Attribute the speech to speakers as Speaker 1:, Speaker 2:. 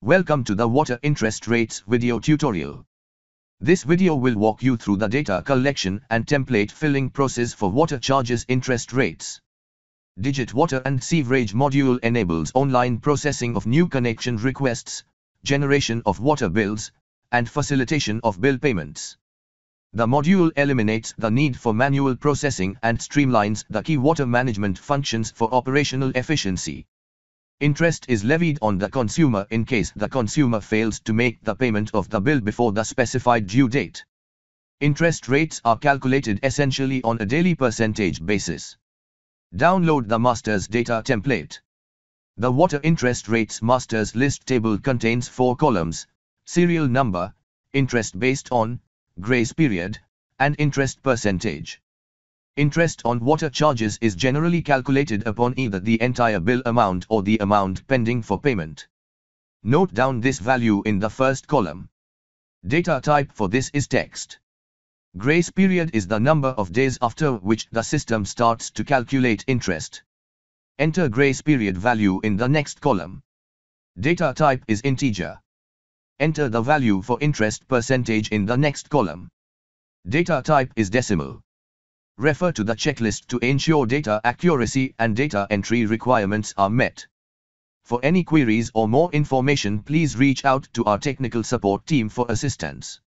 Speaker 1: Welcome to the water interest rates video tutorial. This video will walk you through the data collection and template filling process for water charges interest rates. Digit Water and Sewerage module enables online processing of new connection requests, generation of water bills, and facilitation of bill payments. The module eliminates the need for manual processing and streamlines the key water management functions for operational efficiency. Interest is levied on the consumer in case the consumer fails to make the payment of the bill before the specified due date. Interest rates are calculated essentially on a daily percentage basis. Download the Masters Data Template. The Water Interest Rates Masters List table contains 4 columns: serial number, interest based on, grace period, and interest percentage. Interest on water charges is generally calculated upon either the entire bill amount or the amount pending for payment. Note down this value in the first column. Data type for this is text. Grace period is the number of days after which the system starts to calculate interest. Enter grace period value in the next column. Data type is integer. Enter the value for interest percentage in the next column. Data type is decimal. Refer to the checklist to ensure data accuracy and data entry requirements are met. For any queries or more information, please reach out to our technical support team for assistance.